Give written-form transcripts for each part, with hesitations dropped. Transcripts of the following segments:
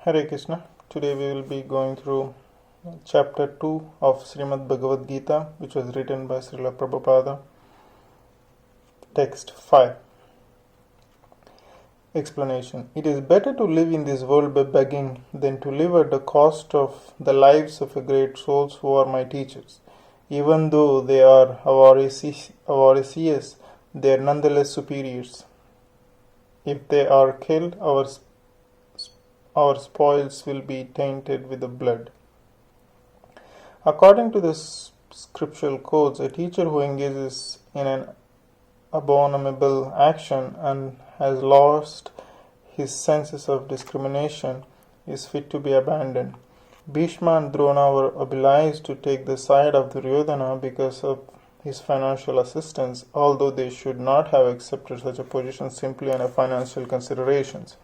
Hare Krishna. Today we will be going through chapter 2 of Srimad Bhagavad-Gita, which was written by Srila Prabhupada. Text 5. Explanation. It is better to live in this world by begging than to live at the cost of the lives of great souls who are my teachers. Even though they are avaricious, they are nonetheless superiors. If they are killed, our spoils will be tainted with the blood. According to the scriptural codes, a teacher who engages in an abominable action and has lost his senses of discrimination is fit to be abandoned. Bhishma and Drona were obliged to take the side of Duryodhana because of his financial assistance, although they should not have accepted such a position simply on financial considerations.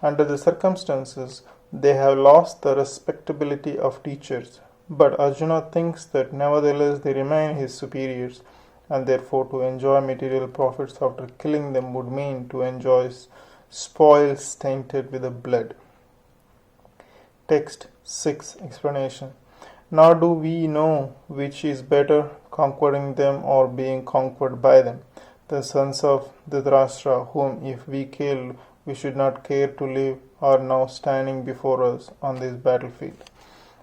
Under the circumstances, they have lost the respectability of teachers, but Arjuna thinks that nevertheless they remain his superiors, and therefore to enjoy material profits after killing them would mean to enjoy spoils tainted with the blood. Text 6. Explanation. Nor do we know which is better, conquering them or being conquered by them. The sons of Dhritarashtra, whom if we killed, we should not care to live, are now standing before us on this battlefield.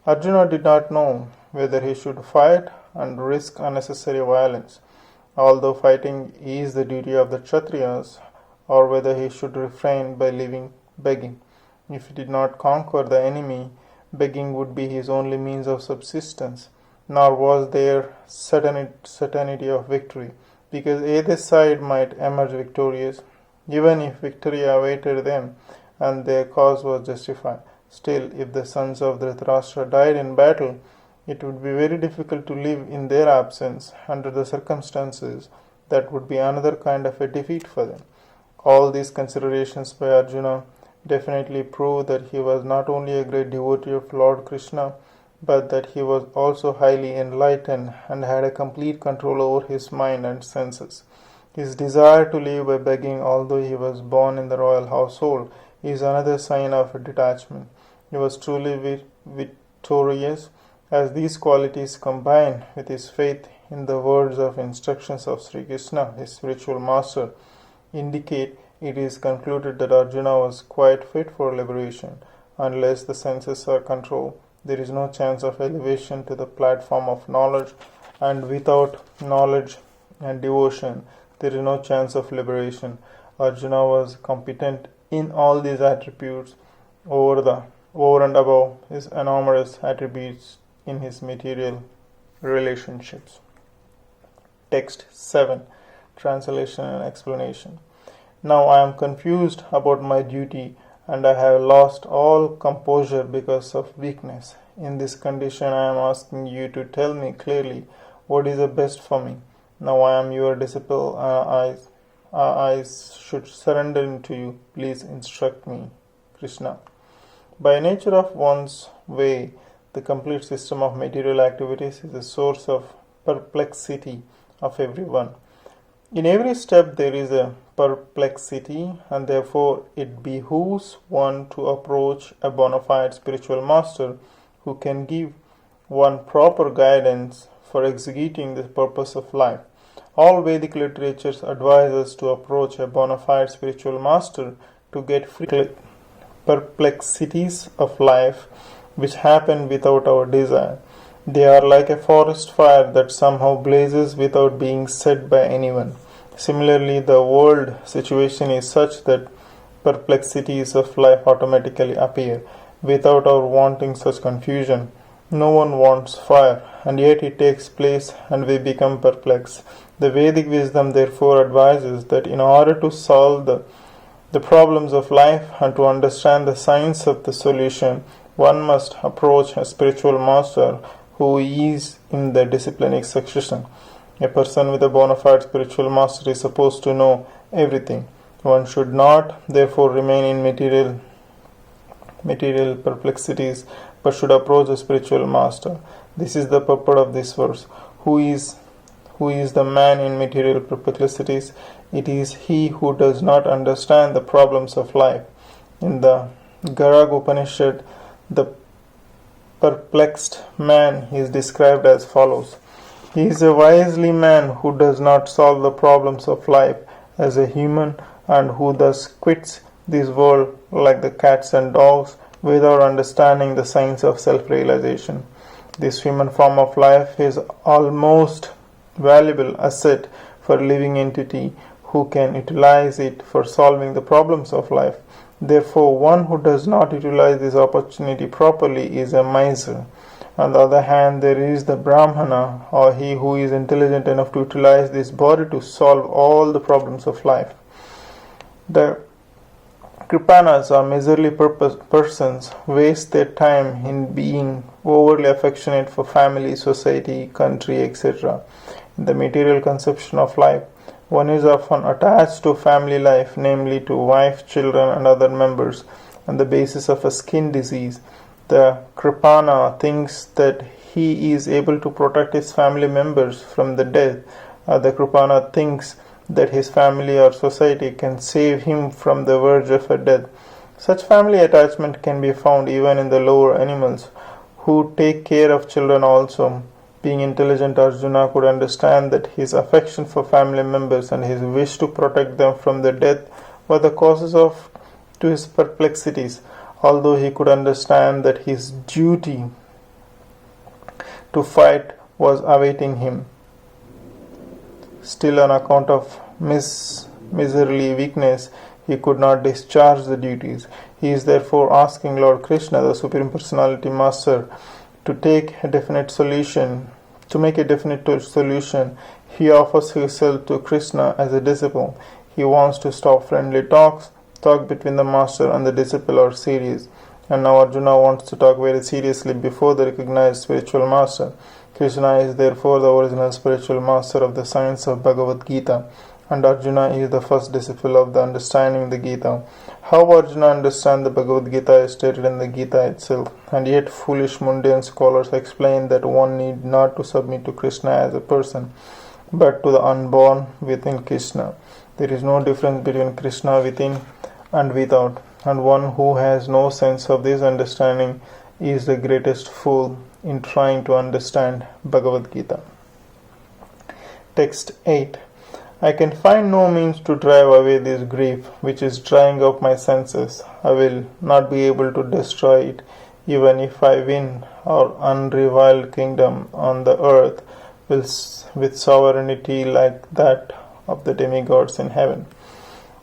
Arjuna did not know whether he should fight and risk unnecessary violence, although fighting is the duty of the Kshatriyas, or whether he should refrain by living begging. If he did not conquer the enemy, begging would be his only means of subsistence, nor was there certainty of victory, because either side might emerge victorious, even if victory awaited them and their cause was justified. Still, if the sons of Dhritarashtra died in battle, it would be very difficult to live in their absence. Under the circumstances, that would be another kind of a defeat for them. All these considerations by Arjuna definitely prove that he was not only a great devotee of Lord Krishna, but that he was also highly enlightened and had a complete control over his mind and senses. His desire to live by begging, although he was born in the royal household, is another sign of detachment. He was truly victorious, as these qualities combined with his faith in the words of instructions of Sri Krishna, his spiritual master, indicate it is concluded that Arjuna was quite fit for liberation. Unless the senses are controlled, there is no chance of elevation to the platform of knowledge, and without knowledge and devotion, there is no chance of liberation. Arjuna was competent in all these attributes over and above his enormous attributes in his material relationships. Text 7. Translation and explanation. Now I am confused about my duty, and I have lost all composure because of weakness. In this condition, I am asking you to tell me clearly what is the best for me. Now I am your disciple, I should surrender to you. Please instruct me. Krishna. By nature of one's way, the complete system of material activities is a source of perplexity of everyone. In every step there is a perplexity, and therefore it behooves one to approach a bona fide spiritual master who can give one proper guidance for executing the purpose of life. All Vedic literatures advise us to approach a bona fide spiritual master to get free perplexities of life which happen without our desire. They are like a forest fire that somehow blazes without being set by anyone. Similarly, the world situation is such that perplexities of life automatically appear without our wanting such confusion. No one wants fire, and yet it takes place and we become perplexed. The Vedic wisdom therefore advises that in order to solve the problems of life and to understand the science of the solution, one must approach a spiritual master who is in the disciplinic succession. A person with a bona fide spiritual master is supposed to know everything. One should not, therefore, remain in material perplexities, but should approach a spiritual master. This is the purport of this verse. Who is the man in material perplexities? It is he who does not understand the problems of life. In the Garag Upanishad, the perplexed man is described as follows. He is a wisely man who does not solve the problems of life as a human and who thus quits this world like the cats and dogs without understanding the science of self-realization. This human form of life is almost valuable asset for living entity who can utilize it for solving the problems of life. Therefore, one who does not utilize this opportunity properly is a miser. On the other hand, there is the Brahmana, or he who is intelligent enough to utilize this body to solve all the problems of life. The Kripanas, or miserly persons, waste their time in being overly affectionate for family, society, country, etc. In the material conception of life, one is often attached to family life, namely to wife, children, and other members, on the basis of a skin disease. The Kripana thinks that he is able to protect his family members from the death. The Kripana thinks that his family or society can save him from the verge of a death. Such family attachment can be found even in the lower animals, who take care of children also. Being intelligent, Arjuna could understand that his affection for family members and his wish to protect them from the death were the causes to his perplexities, although he could understand that his duty to fight was awaiting him. Still, on account of miserly weakness, he could not discharge the duties. He is therefore asking Lord Krishna, the Supreme Personality Master, to make a definite solution. He offers himself to Krishna as a disciple. He wants to stop friendly talk between the master and the disciple are serious. And now Arjuna wants to talk very seriously before the recognized spiritual master. Krishna is therefore the original spiritual master of the science of Bhagavad-Gita, and Arjuna is the first disciple of the understanding the Gita. How Arjuna understands the Bhagavad-Gita is stated in the Gita itself, and yet foolish mundane scholars explain that one need not to submit to Krishna as a person, but to the unborn within Krishna. There is no difference between Krishna within and without, and one who has no sense of this understanding is the greatest fool in trying to understand Bhagavad-Gita. Text 8. I can find no means to drive away this grief which is drying up my senses. I will not be able to destroy it, even if I win our unreviled kingdom on the earth with sovereignty like that of the demigods in heaven.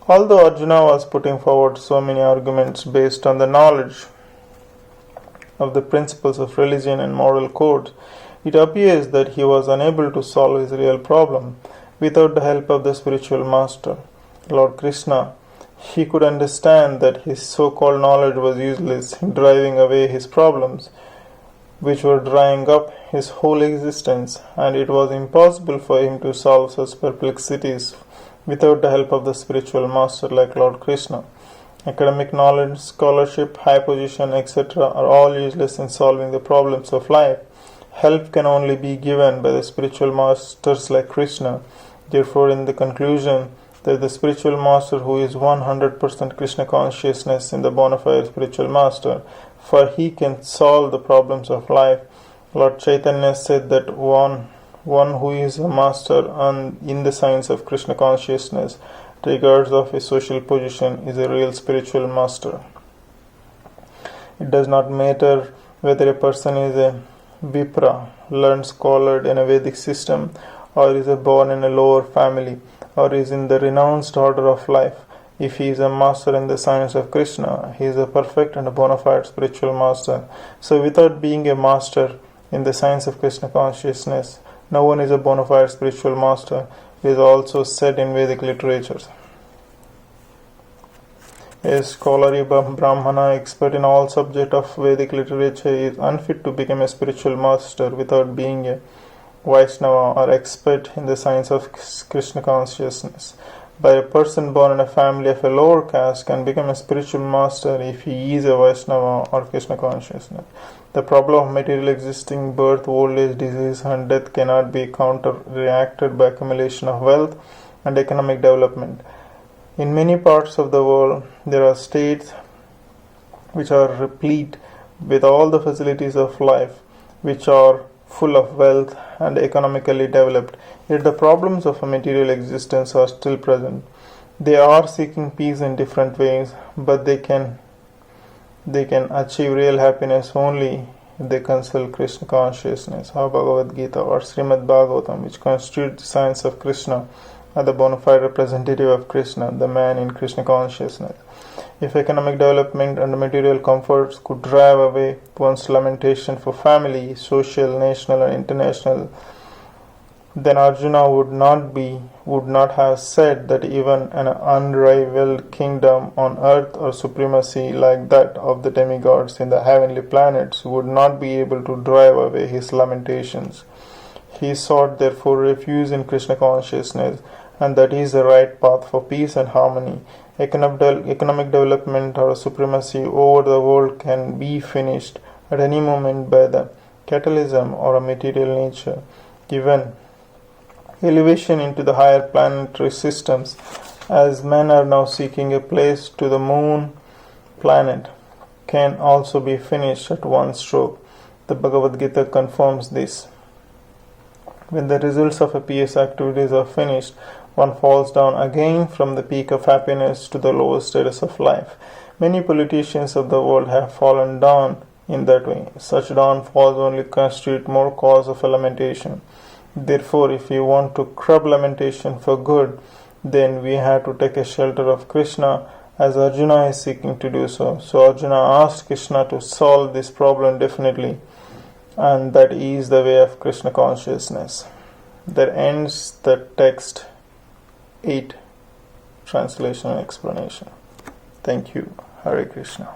Although Arjuna was putting forward so many arguments based on the knowledge of the principles of religion and moral codes, it appears that he was unable to solve his real problem without the help of the spiritual master, Lord Krishna. He could understand that his so-called knowledge was useless in driving away his problems, which were drying up his whole existence, and it was impossible for him to solve such perplexities without the help of the spiritual master like Lord Krishna. Academic knowledge, scholarship, high position, etc. are all useless in solving the problems of life. Help can only be given by the spiritual masters like Krishna. Therefore, in the conclusion, that the spiritual master who is 100% Krishna consciousness in the bona fide spiritual master, for he can solve the problems of life. Lord Chaitanya said that one who is a master in the science of Krishna consciousness, regardless of his social position, is a real spiritual master. It does not matter whether a person is a Vipra, learned scholar in a Vedic system, or is born in a lower family, or is in the renounced order of life. If he is a master in the science of Krishna, he is a perfect and a bona fide spiritual master. So without being a master in the science of Krishna consciousness, no one is a bona fide spiritual master. It is also said in Vedic literatures. A scholarly Brahmana, expert in all subjects of Vedic literature, is unfit to become a spiritual master without being a Vaishnava or expert in the science of Krishna consciousness. But a person born in a family of a lower caste can become a spiritual master if he is a Vaishnava or Krishna consciousness. The problem of material existing, birth, old age, disease, and death cannot be counter-reacted by accumulation of wealth and economic development. In many parts of the world, there are states which are replete with all the facilities of life, which are full of wealth and economically developed, yet the problems of a material existence are still present. They are seeking peace in different ways, but they can achieve real happiness only if they consult Krishna consciousness. Our Bhagavad-Gita or Srimad Bhagavatam, which constitutes the science of Krishna, are the bona fide representative of Krishna, the man in Krishna consciousness. If economic development and material comforts could drive away one's lamentation for family, social, national, and international, then Arjuna would not have said that even an unrivaled kingdom on earth or supremacy like that of the demigods in the heavenly planets would not be able to drive away his lamentations. He sought therefore refuge in Krishna consciousness, and that is the right path for peace and harmony. Economic development or supremacy over the world can be finished at any moment by the catalysm or a material nature. Even elevation into the higher planetary systems, as men are now seeking a place to the moon planet, can also be finished at one stroke. The Bhagavad-Gita confirms this. When the results of a pious activities are finished, one falls down again from the peak of happiness to the lowest status of life. Many politicians of the world have fallen down in that way. Such downfalls only constitute more cause of lamentation. Therefore, if we want to curb lamentation for good, then we have to take a shelter of Krishna, as Arjuna is seeking to do so. So Arjuna asked Krishna to solve this problem definitely, and that is the way of Krishna consciousness. That ends the text 8, translation and explanation. Thank you. Hare Krishna.